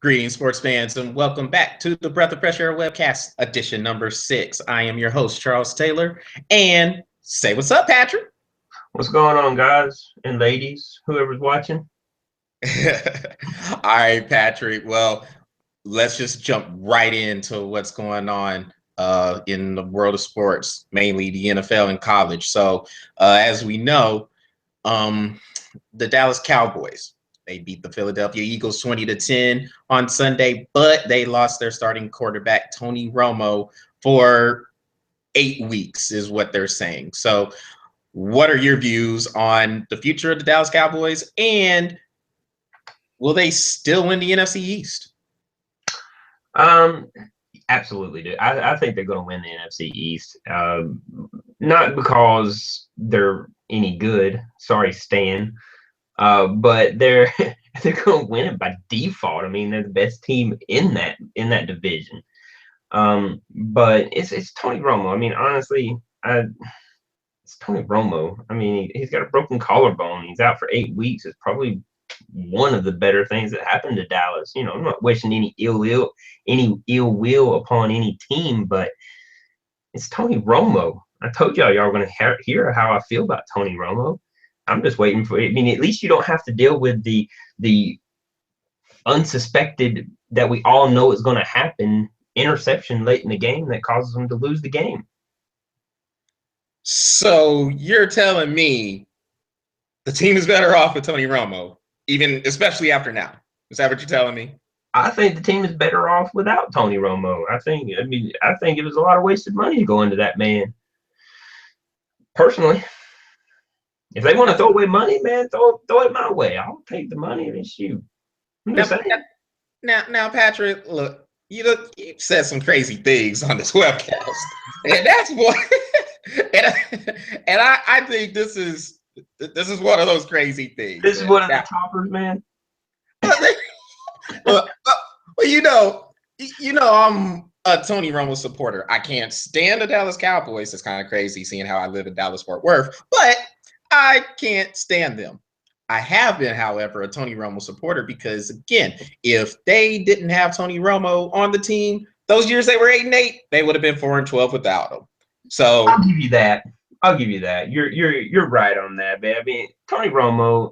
Greetings, sports fans, and welcome back to the Breath of Fresh Air Webcast, edition number 6. I am your host, Charles Taylor, and say what's up, Patrick. What's going on, guys and ladies, whoever's watching? All right, Patrick. Well, let's just jump right into what's going on in the world of sports, mainly the NFL and college. So, as we know, the Dallas Cowboys, they beat the Philadelphia Eagles 20-10 on Sunday, but they lost their starting quarterback, Tony Romo, for 8 weeks, is what they're saying. So, what are your views on the future of the Dallas Cowboys, and will they still win the NFC East? Absolutely, dude. I think they're going to win the NFC East. Not because they're any good. Sorry, Stan. But they're going to win it by default. I mean, they're the best team in that division. But it's Tony Romo. I mean, honestly, it's Tony Romo. I mean, he's got a broken collarbone. He's out for 8 weeks. It's probably one of the better things that happened to Dallas. You know, I'm not wishing any ill will upon any team, but it's Tony Romo. I told y'all were going to hear how I feel about Tony Romo. I'm just waiting for it. I mean, at least you don't have to deal with the unsuspected that we all know is going to happen interception late in the game that causes them to lose the game. So you're telling me the team is better off with Tony Romo, even especially after now? Is that what you're telling me? I think the team is better off without Tony Romo. I think it was a lot of wasted money to go into that man. Personally, if they want to throw away money, man, throw it my way. I'll take the money and shoot. Now, Patrick, look, you said some crazy things on this webcast, and that's what. and I think this is one of those crazy things. This is one of the toppers, man. well, you know, I'm a Tony Romo supporter. I can't stand the Dallas Cowboys. It's kind of crazy seeing how I live in Dallas Fort Worth, but I can't stand them. I have been, however, a Tony Romo supporter because, again, if they didn't have Tony Romo on the team, those years they were 8-8, they would have been 4-12 without him. So I'll give you that. You're right on that, man. I mean, Tony Romo,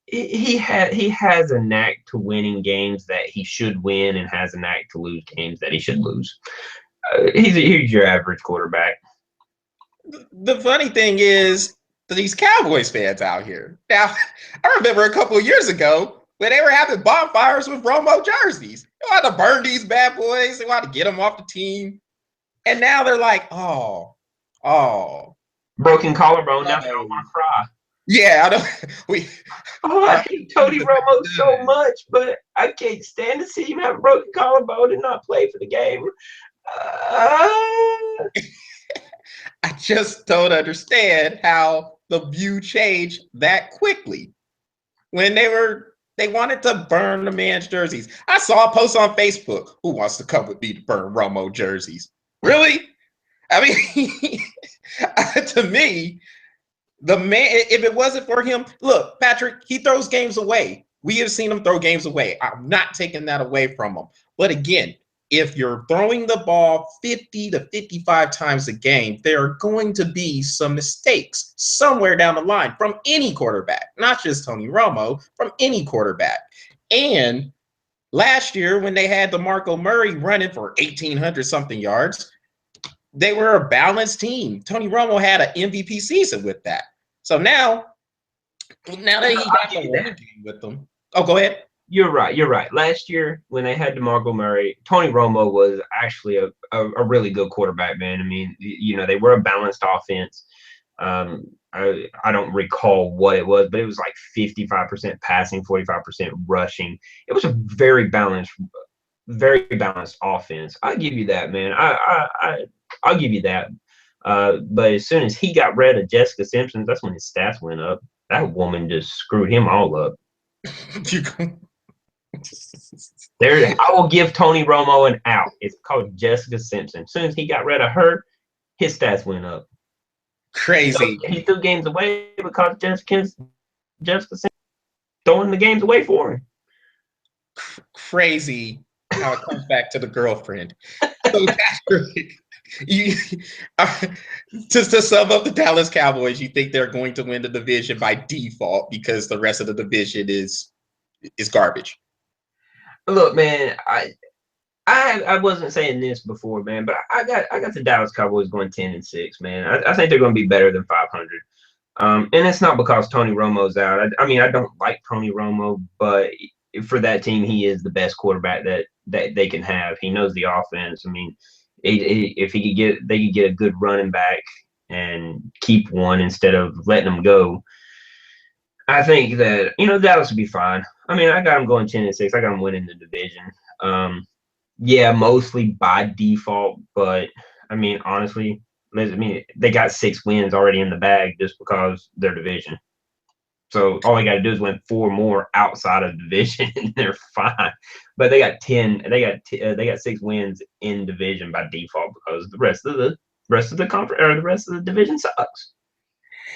he has a knack to winning games that he should win and has a knack to lose games that he should lose. He's your average quarterback. The funny thing is these Cowboys fans out here. Now, I remember a couple of years ago when they were having bonfires with Romo jerseys. They wanted to burn these bad boys. They wanted to get them off the team. And now they're like, oh. Broken collarbone, now they don't want to cry. Yeah, I hate Tony Romo so much, but I can't stand to see him have a broken collarbone and not play for the game. I just don't understand how the view changed that quickly when they wanted to burn the man's jerseys. I saw a post on Facebook, who wants to come with me to burn Romo jerseys? Really? I mean, to me, the man, if it wasn't for him, look, Patrick, he throws games away. We have seen him throw games away. I'm not taking that away from him. But again, if you're throwing the ball 50 to 55 times a game, there are going to be some mistakes somewhere down the line from any quarterback, not just Tony Romo, from any quarterback. And last year, when they had DeMarco Murray running for 1,800 something yards, they were a balanced team. Tony Romo had an MVP season with that. So now that he got the winning game with them. Oh, go ahead. You're right. Last year, when they had DeMarco Murray, Tony Romo was actually a really good quarterback, man. I mean, you know, they were a balanced offense. I don't recall what it was, but it was like 55% passing, 45% rushing. It was a very balanced offense. I'll give you that, man. I'll give you that. But as soon as he got rid of Jessica Simpson, that's when his stats went up. That woman just screwed him all up. I will give Tony Romo an out. It's called Jessica Simpson. As soon as he got rid of her, his stats went up. Crazy. So he threw games away because Jessica Simpson throwing the games away for him. crazy how it comes back to the girlfriend. So Patrick, you, just to sum up the Dallas Cowboys, you think they're going to win the division by default because the rest of the division is garbage. Look, man, I wasn't saying this before, man, but I got the Dallas Cowboys going 10-6, man. I think they're going to be better than 500. And it's not because Tony Romo's out. I mean, I don't like Tony Romo, but for that team, he is the best quarterback that they can have. He knows the offense. I mean, if they could get a good running back and keep one instead of letting them go. I think that Dallas would be fine. I mean, I got them going 10-6. I got them winning the division. Yeah, mostly by default, but I mean, honestly, they got 6 wins already in the bag just because their division. So all they got to do is win 4 more outside of division, and they're fine. But they got 10. They got 6 wins in division by default because the rest of the conference or the rest of the division sucks.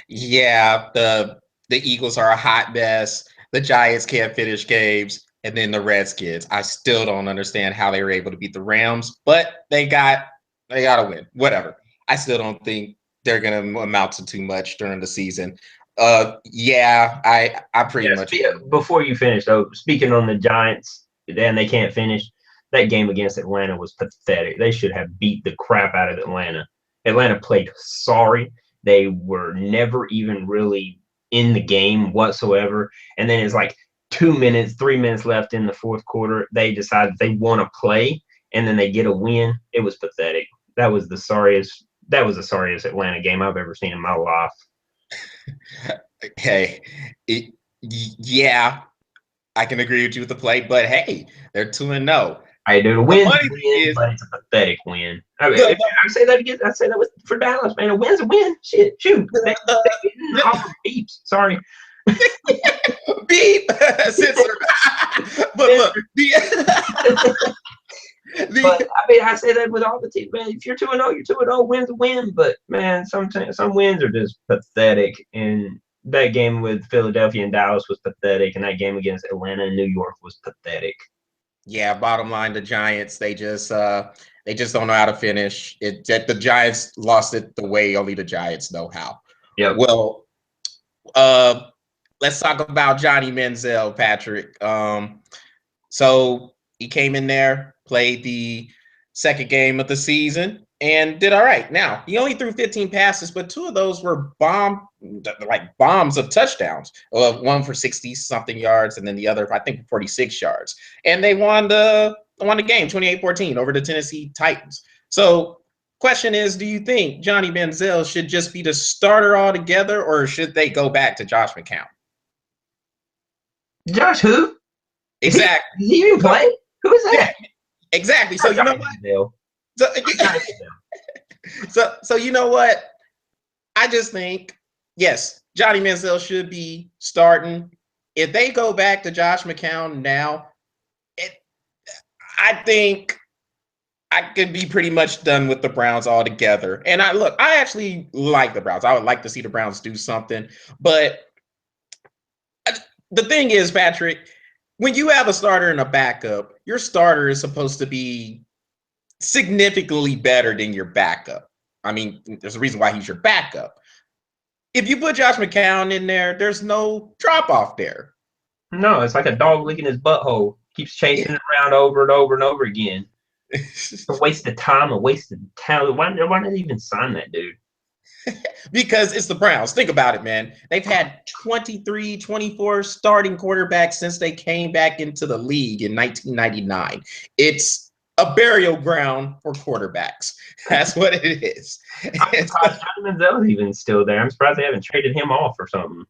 Yeah, the Eagles are a hot mess. The Giants can't finish games. And then the Redskins. I still don't understand how they were able to beat the Rams, but they got to win. Whatever. I still don't think they're going to amount to too much during the season. Yeah, I pretty much. Before you finish, though, speaking on the Giants, and they can't finish, that game against Atlanta was pathetic. They should have beat the crap out of Atlanta. Atlanta played sorry. They were never even really in the game whatsoever. And then it's like 3 minutes left in the fourth quarter. They decide they want to play, and then they get a win. It was pathetic. That was the sorriest Atlanta game I've ever seen in my life. Okay. Yeah, I can agree with you with the play, but hey, they're 2-0. I do. The win's a win, but it's a pathetic win. I mean, I say that again. I say that for Dallas, man. A win's a win. Shit, shoot. They're getting off of beeps. Sorry. Beep. Censor. But look, but I mean, I say that with all the teams, man. If you're 2-0, you're 2-0. Win's a win, but man, some wins are just pathetic. And that game with Philadelphia and Dallas was pathetic, and that game against Atlanta and New York was pathetic. Yeah, bottom line, the Giants, they just don't know how to finish. The Giants lost it the way only the Giants know how. Yeah. Well, let's talk about Johnny Manziel, Patrick. So he came in there, played the second game of the season, and did all right. Now, he only threw 15 passes, but 2 of those were bombs of touchdowns. One for 60-something yards, and then the other, I think, 46 yards. And they won the game 28-14 over the Tennessee Titans. So question is, do you think Johnny Manziel should just be the starter altogether, or should they go back to Josh McCown? Josh who? Exactly. He even play? Who is that? Yeah, exactly. So you know what? So you know what? I just think, yes, Johnny Manziel should be starting. If they go back to Josh McCown now, I think I could be pretty much done with the Browns altogether. And I actually like the Browns. I would like to see the Browns do something. But the thing is, Patrick, when you have a starter and a backup, your starter is supposed to be significantly better than your backup. I mean, there's a reason why he's your backup. If you put Josh McCown in there, there's no drop off there. No, it's like a dog licking his butthole. Keeps chasing it around over and over and over again. It's a waste of time, a waste of talent. Why not even sign that dude? Because it's the Browns. Think about it, man. They've had 23, 24 starting quarterbacks since they came back into the league in 1999. It's a burial ground for quarterbacks. That's what it is. I'm surprised Johnny Manziel's even still there. I'm surprised they haven't traded him off or something.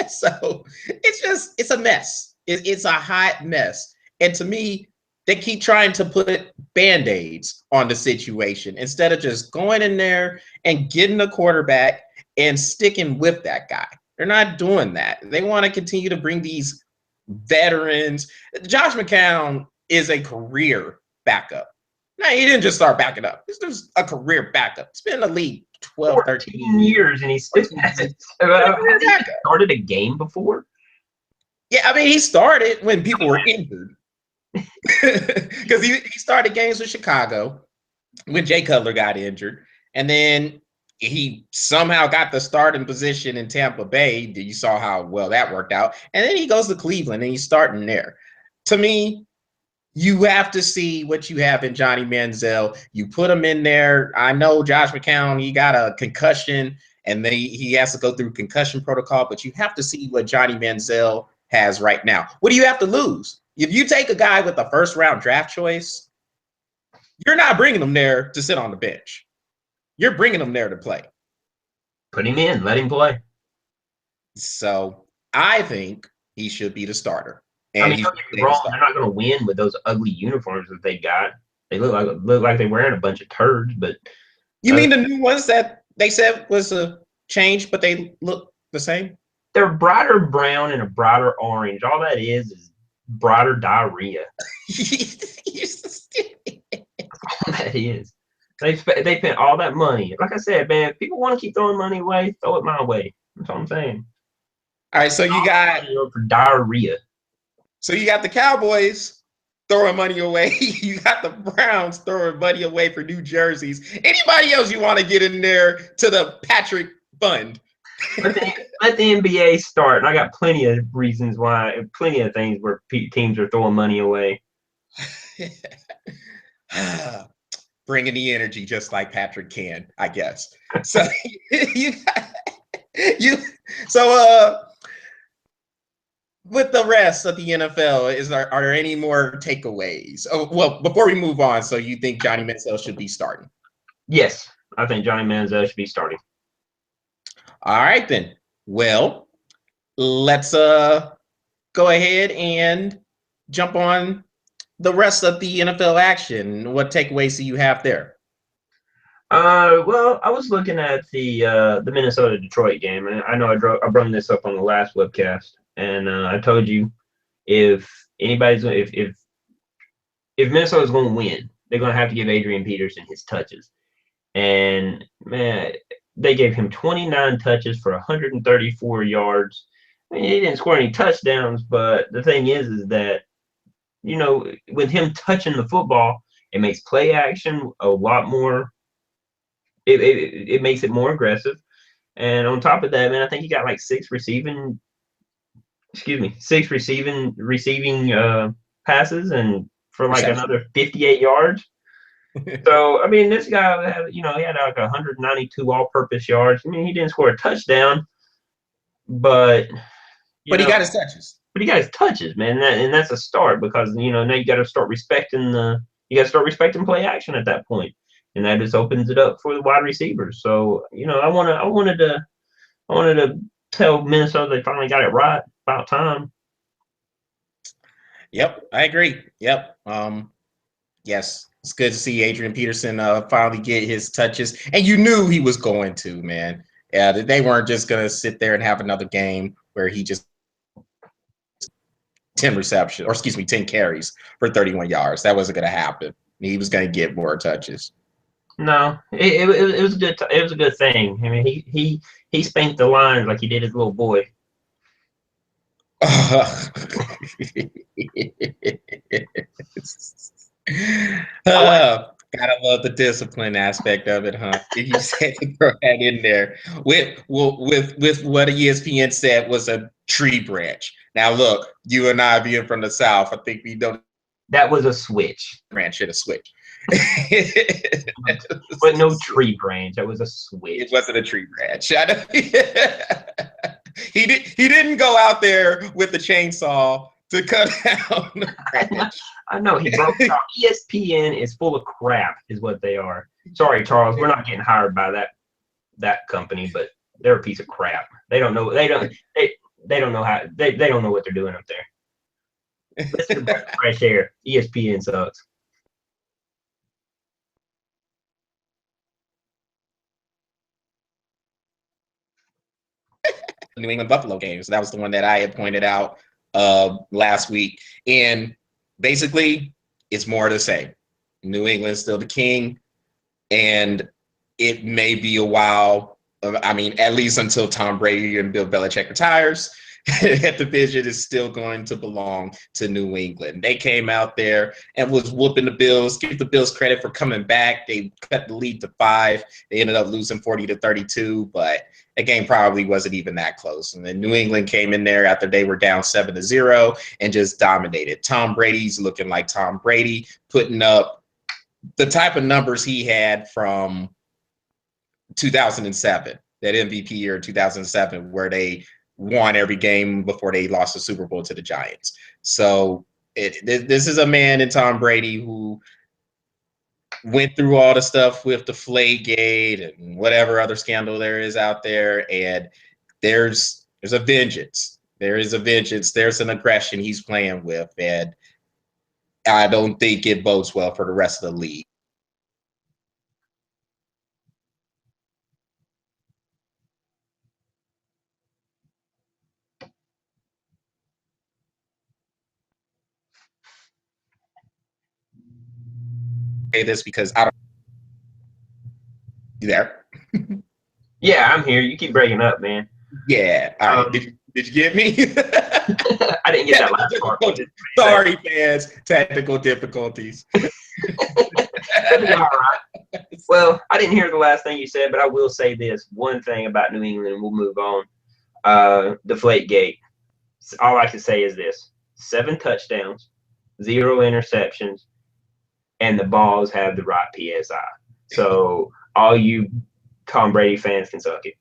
So it's a mess. It's a hot mess. And to me, they keep trying to put Band-Aids on the situation instead of just going in there and getting a quarterback and sticking with that guy. They're not doing that. They want to continue to bring these veterans. Josh McCown is a career backup. No, he didn't just start backing up. This was a career backup. It's been in the league 12, 13 years, and he's still started a game before. Yeah, I mean, he started when people were injured. Because he started games with Chicago when Jay Cutler got injured, and then he somehow got the starting position in Tampa Bay. You saw how well that worked out, and then he goes to Cleveland and he's starting there. To me, you have to see what you have in Johnny Manziel. You put him in there. I know Josh McCown, he got a concussion and he has to go through concussion protocol, but you have to see what Johnny Manziel has right now. What do you have to lose? If you take a guy with a first round draft choice, you're not bringing him there to sit on the bench. You're bringing him there to play. Put him in, let him play. So I think he should be the starter. And don't get me wrong, they're not going to win with those ugly uniforms that they got. They look like they're wearing a bunch of turds. But you mean the new ones that they said was a change, but they look the same? They're brighter brown and a brighter orange. All that is brighter diarrhea. All that is. They spent all that money. Like I said, man, people want to keep throwing money away. Throw it my way. That's what I'm saying. All right, so you got for diarrhea. So you got the Cowboys throwing money away. You got the Browns throwing money away for new jerseys. Anybody else you want to get in there to the Patrick Fund? Let the NBA start. And I got plenty of reasons why, plenty of things where teams are throwing money away. Bringing the energy just like Patrick can, I guess. So with the rest of the NFL, are there any more takeaways? Oh, well, before we move on, so you think Johnny Manziel should be starting? Yes, I think Johnny Manziel should be starting. All right, then. Well, let's go ahead and jump on the rest of the NFL action. What takeaways do you have there? Well, I was looking at the Minnesota Detroit game, and I know I brought this up on the last webcast, and I told you if Minnesota's going to win, they're going to have to give Adrian Peterson his touches, and man, they gave him 29 touches for 134 yards. I mean, he didn't score any touchdowns, but the thing is that with him touching the football, it makes play action a lot more. It makes it more aggressive, and on top of that, man, I think he got like six receiving passes, and for like another 58 yards. So I mean, this guy had he had like 192 all-purpose yards. I mean, he didn't score a touchdown, but he got his touches. But he got his touches, man, and that's a start, because now you got to start respecting play action at that point. And that just opens it up for the wide receivers. So, I wanted to tell Minnesota they finally got it right. About time. Yep, I agree. Yep. Yes, it's good to see Adrian Peterson finally get his touches. And you knew he was going to, man. Yeah, they weren't just going to sit there and have another game where he just 10 carries for 31 yards. That wasn't going to happen. He was going to get more touches. No, it was a good. It was a good thing. I mean, he spanked the lines like he did his little boy. Gotta love the discipline aspect of it, huh? You said to throw that in there with what ESPN said was a tree branch. Now, look, you and I being from the South, I think we don't. That was a switch. Branch should have switched. But no tree branch. That was a switch. It wasn't a tree branch. He didn't go out there with the chainsaw to cut down the branch. I know he broke it off. ESPN is full of crap, is what they are. Sorry, Charles, we're not getting hired by that company, but they're a piece of crap. They don't know. They don't know how. They don't know what they're doing up there. Listen to fresh air. ESPN sucks. New England Buffalo games. That was the one that I had pointed out last week. And basically, it's more to say. New England's still the king, and it may be a while. I mean, at least until Tom Brady and Bill Belichick retires. that division is still going to belong to New England. They came out there and was whooping the Bills. Give the Bills credit for coming back. They cut the lead to 5. They ended up losing 40-32, but the game probably wasn't even that close. And then New England came in there after they were down 7-0 and just dominated. Tom Brady's looking like Tom Brady, putting up the type of numbers he had from 2007, that MVP year 2007, where they won every game before they lost the Super Bowl to the Giants. So this is a man in Tom Brady who went through all the stuff with the Deflategate and whatever other scandal there is out there, and there's a vengeance. There is a vengeance. There's an aggression he's playing with, and I don't think it bodes well for the rest of the league. Say this because I don't. You there? Yeah, I'm here. You keep breaking up, man. Yeah. All right. Did you get me? I didn't get that last part. Sorry, fans. Technical difficulties. That'd be all right. Well, I didn't hear the last thing you said, but I will say this one thing about New England, and we'll move on. Deflategate. All I can say is this: 7 touchdowns, 0 interceptions, and the balls have the right PSI. So all you Tom Brady fans can suck it.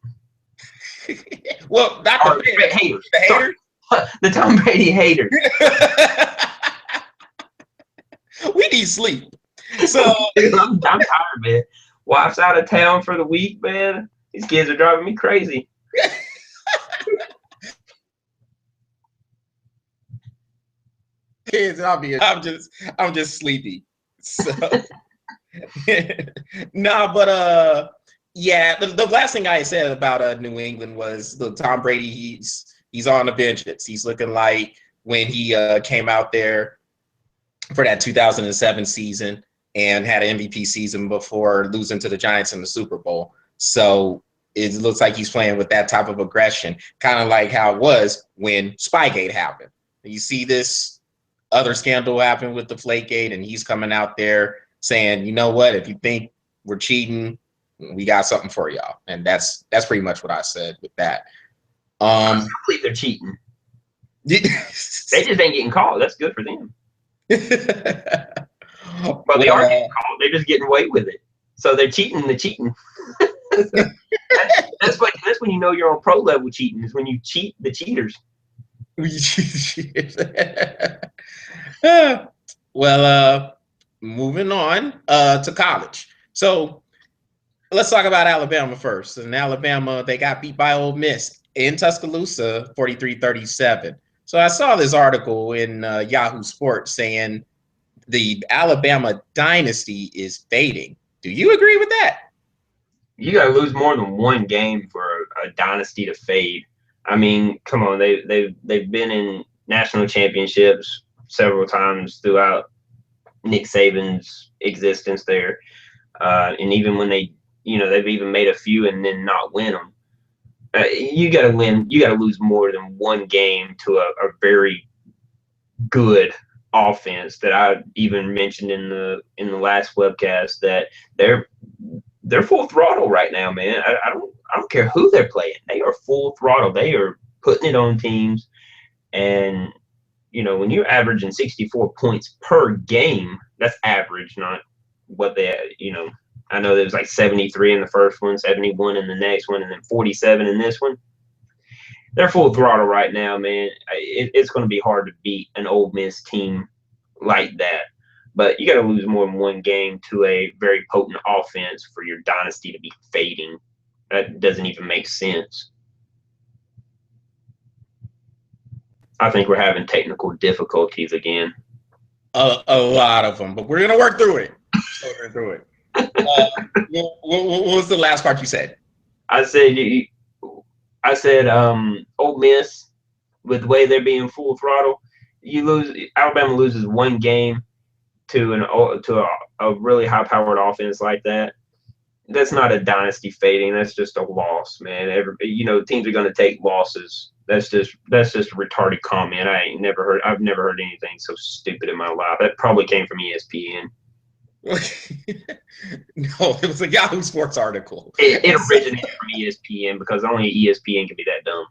Well, not the haters. The haters. The Tom Brady haters. We need sleep. So I'm tired, man. Wife's out of town for the week, man. These kids are driving me crazy. Kids, I'm just sleepy. So but yeah, the last thing I said about New England was the Tom Brady. He's on the vengeance. He's looking like when he came out there for that 2007 season and had an MVP season before losing to the Giants in the Super Bowl. So it looks like he's playing with that type of aggression, kind of like how it was when Spygate happened. You see this other scandal happen with the Deflategate, and he's coming out there saying, you know what, if you think we're cheating, we got something for y'all. And that's pretty much what I said with that. I believe they're cheating. They just ain't getting called. That's good for them. But they are getting called. They're just getting away with it. So they're cheating. They're cheating. that's when you know you're on pro level cheating, is when you cheat the cheaters. Well, moving on to college. So let's talk about Alabama first. In Alabama, they got beat by Ole Miss in Tuscaloosa, 43-37. So I saw this article in Yahoo Sports saying the Alabama dynasty is fading. Do you agree with that? You got to lose more than one game for a dynasty to fade. I mean, come on, they've been in national championships several times throughout Nick Saban's existence there, and even when they've even made a few and then not win them. You got to win. You got to lose more than one game to a very good offense that I even mentioned in the last webcast, that they're full throttle right now, man. I don't care who they're playing. They are full throttle. They are putting it on teams. And, when you're averaging 64 points per game, that's average, not what they, I know there was like 73 in the first one, 71 in the next one, and then 47 in this one. They're full throttle right now, man. It's going to be hard to beat an Ole Miss team like that. But you got to lose more than one game to a very potent offense for your dynasty to be fading. That doesn't even make sense. I think we're having technical difficulties again. A lot of them, but we're gonna work through it. What was the last part you said? I said Ole Miss, with the way they're being full throttle, Alabama loses one game to a really high-powered offense like that. That's not a dynasty fading. That's just a loss, man. Teams are going to take losses That's just a retarded comment. I've never heard anything so stupid in my life. That probably came from ESPN. No, it was a Yahoo Sports article. It originated from ESPN because only ESPN can be that dumb.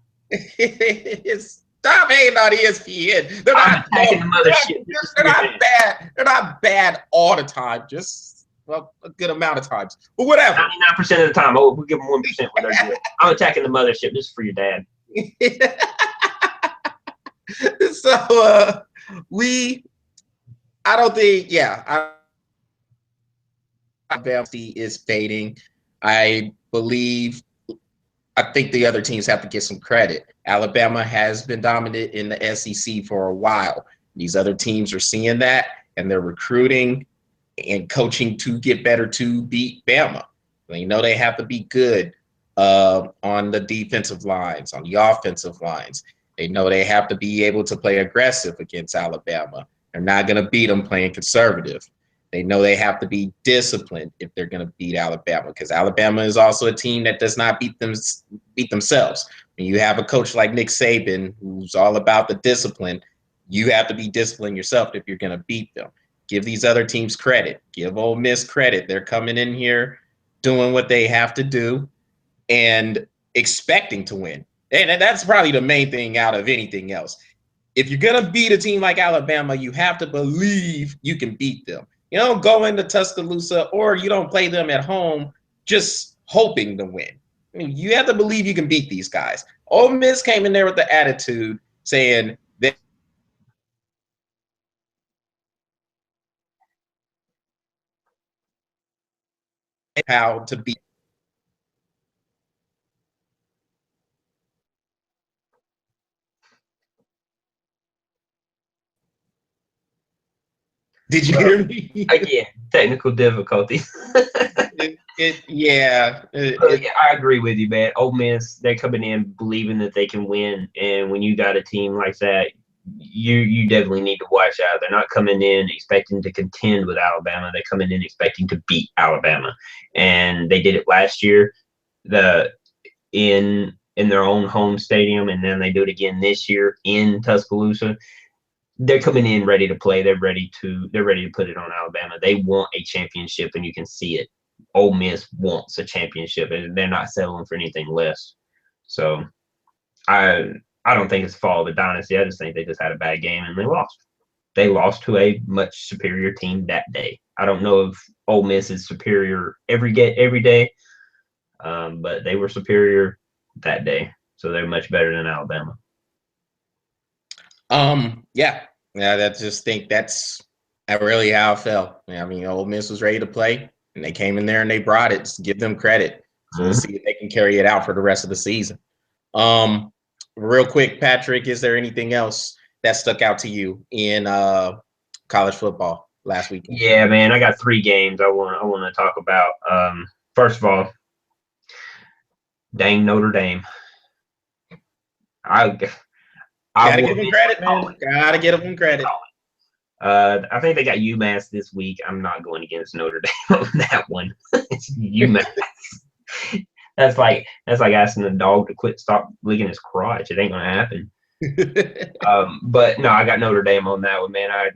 Stop hating on ESPN. They're I'm not. attacking the mothership. They're not bad. They're not bad all the time. Just a good amount of times. But whatever. 99% of the time, we'll give them 1% where they're good. I'm attacking the mothership. This is for your dad. So I don't think. Yeah, Alabama is fading. I think the other teams have to get some credit. Alabama has been dominant in the SEC for a while. These other teams are seeing that, and they're recruiting and coaching to get better to beat Bama. They know they have to be good on the defensive lines, on the offensive lines. They know they have to be able to play aggressive against Alabama. They're not going to beat them playing conservative. They know they have to be disciplined if they're going to beat Alabama, because Alabama is also a team that does not beat themselves. When you have a coach like Nick Saban, who's all about the discipline, you have to be disciplined yourself if you're going to beat them. Give these other teams credit. Give Ole Miss credit. They're coming in here doing what they have to do and expecting to win. And that's probably the main thing out of anything else. If you're going to beat a team like Alabama, you have to believe you can beat them. You don't go into Tuscaloosa or you don't play them at home just hoping to win. I mean, you have to believe you can beat these guys. Ole Miss came in there with the attitude saying that how to beat. Did you hear me? Again, technical difficulties. Yeah. I agree with you, man. Ole Miss, they're coming in believing that they can win, and when you got a team like that, you definitely need to watch out. They're not coming in expecting to contend with Alabama. They're coming in expecting to beat Alabama, and they did it last year. In their own home stadium, and then they do it again this year in Tuscaloosa. They're coming in ready to play. They're ready to put it on Alabama. They want a championship, and you can see it. Ole Miss wants a championship, and they're not settling for anything less. So I don't think it's the fall of the dynasty. I just think they just had a bad game and they lost. They lost to a much superior team that day. I don't know if Ole Miss is superior every day, but they were superior that day. So they're much better than Alabama. Yeah. I just think that's really how it felt. I mean, Ole Miss was ready to play, and they came in there and they brought it. Just give them credit. So we'll see if they can carry it out for the rest of the season. Real quick, Patrick, is there anything else that stuck out to you in college football last weekend? Yeah, man, I got 3 games I want to talk about. First of all, dang Notre Dame. Gotta give them credit, man. Gotta give them credit. I think they got UMass this week. I'm not going against Notre Dame on that one. It's UMass. That's like asking a dog to stop licking his crotch. It ain't gonna happen. But no, I got Notre Dame on that one, man. I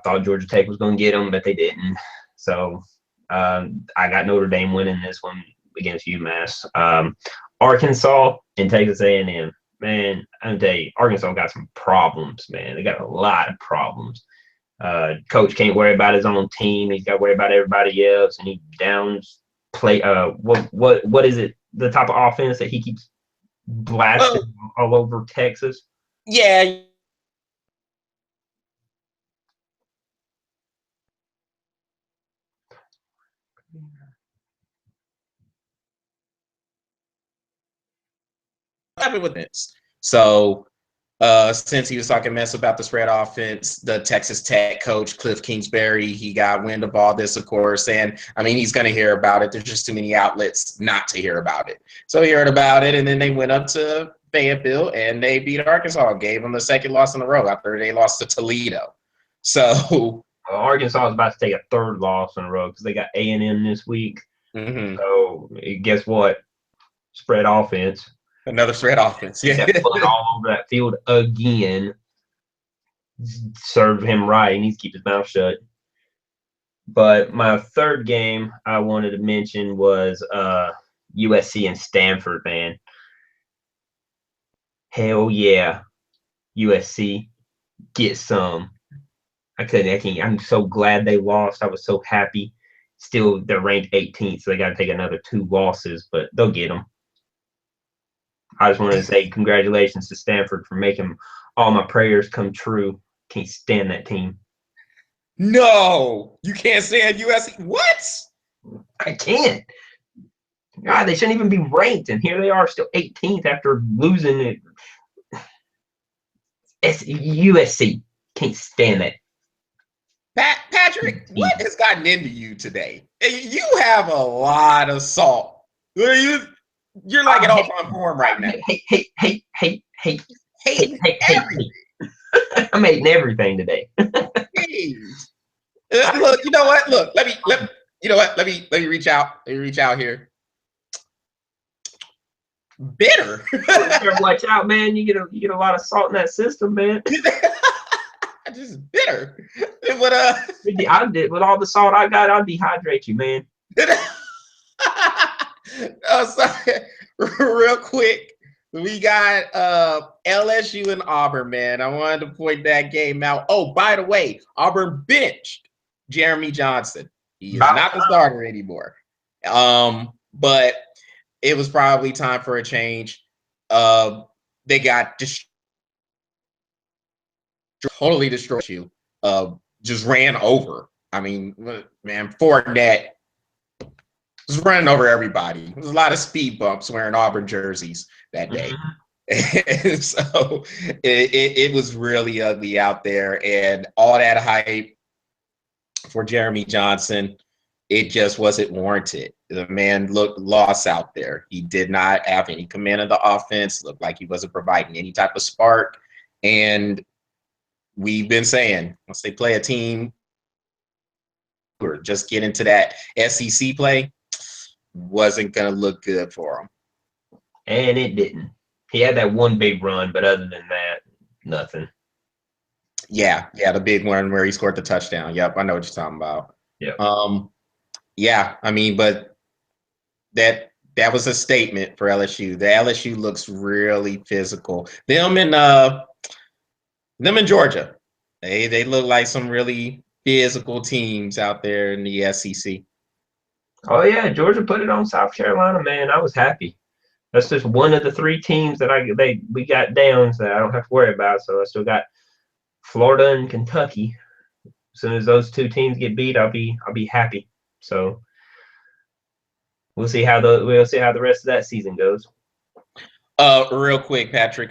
thought Georgia Tech was gonna get them, but they didn't. So I got Notre Dame winning this one against UMass. Arkansas and Texas A&M. Man, I'm tell you, Arkansas got some problems, man. They got a lot of problems. Coach can't worry about his own team. He's got to worry about everybody else, and he downs play. What is it? The type of offense that he keeps blasting all over Texas. Yeah. Happy with this. So since he was talking mess about the spread offense, the Texas Tech coach, Cliff Kingsbury, he got wind of all this, of course. And I mean, he's going to hear about it. There's just too many outlets not to hear about it. So he heard about it, and then they went up to Fayetteville and they beat Arkansas, gave them the second loss in a row after they lost to Toledo. So Arkansas is about to take a 3rd loss in a row because they got A&M this week. Mm-hmm. So guess what? Spread offense. Another threat offense. Yeah. Pulling all over that field again. Serve him right. He needs to keep his mouth shut. But my third game I wanted to mention was USC and Stanford, man. Hell yeah. USC, get some. I can't. I'm so glad they lost. I was so happy. Still, they're ranked 18th, so they got to take another 2 losses, but they'll get them. I just wanted to say congratulations to Stanford for making all my prayers come true. Can't stand that team. No, you can't stand USC. What? I can't. God, they shouldn't even be ranked, and here they are, still 18th after losing it. It's USC. Can't stand it. Patrick, what has gotten into you today? You have a lot of salt. You're like in all time form right now. Hey. Everything. I'm hating everything today. Look, you know what? Look, let me reach out. Let me reach out here. Bitter. Watch out, man. You get a lot of salt in that system, man. Just bitter. But I did with all the salt I got, I'll dehydrate you, man. Sorry. Real quick, we got LSU and Auburn, man. I wanted to point that game out. Oh, by the way, Auburn benched Jeremy Johnson. He is not the starter anymore. But it was probably time for a change. They got totally destroyed you. Just ran over. I mean, man, Fournette was running over everybody. There was a lot of speed bumps wearing Auburn jerseys that day. Mm-hmm. So it was really ugly out there, and all that hype for Jeremy Johnson, it just wasn't warranted. The man looked lost out there. He did not have any command of the offense, looked like he wasn't providing any type of spark. And we've been saying, once they play a team or just get into that SEC play, wasn't going to look good for him. And it didn't. He had that one big run, but other than that, nothing. Yeah, the big one where he scored the touchdown. Yep, I know what you're talking about. Yeah. Yeah, I mean, but that was a statement for LSU. The LSU looks really physical. Them in Georgia, they look like some really physical teams out there in the SEC. Oh yeah, Georgia put it on South Carolina, man. I was happy. That's just one of the 3 teams that we got down, so I don't have to worry about. So I still got Florida and Kentucky. As soon as those 2 teams get beat, I'll be happy. So we'll see how the rest of that season goes. Real quick, Patrick.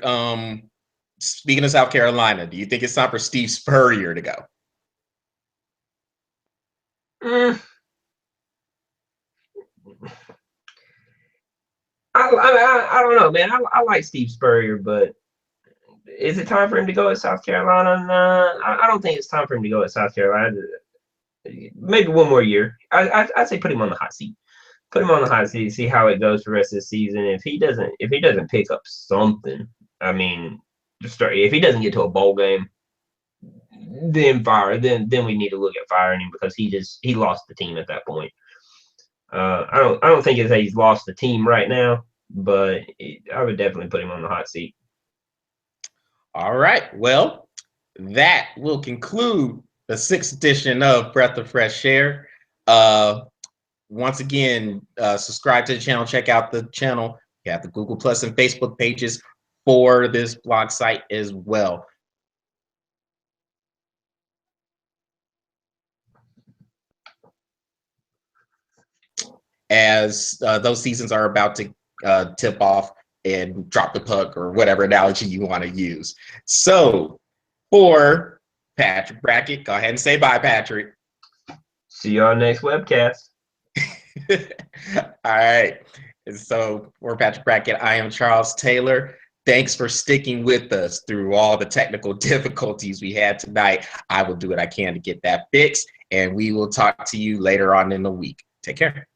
Speaking of South Carolina, do you think it's time for Steve Spurrier to go? I don't know, man. I like Steve Spurrier, but is it time for him to go at South Carolina? I don't think it's time for him to go at South Carolina. Maybe one more year. I'd say put him on the hot seat. Put him on the hot seat. See how it goes the rest of the season. If he doesn't pick up something, I mean, if he doesn't get to a bowl game, then fire. Then we need to look at firing him because he lost the team at that point. I don't think it's that he's lost the team right now, but I would definitely put him on the hot seat. All right. Well, that will conclude the 6th edition of Breath of Fresh Air. Once again, subscribe to the channel. Check out the channel. You have the Google Plus and Facebook pages for this blog site as well. As those seasons are about to tip off and drop the puck or whatever analogy you want to use. So for Patrick Brackett, go ahead and say bye, Patrick. See y'all next webcast. All right. And so for Patrick Brackett, I am Charles Taylor. Thanks for sticking with us through all the technical difficulties we had tonight. I will do what I can to get that fixed, and we will talk to you later on in the week. Take care.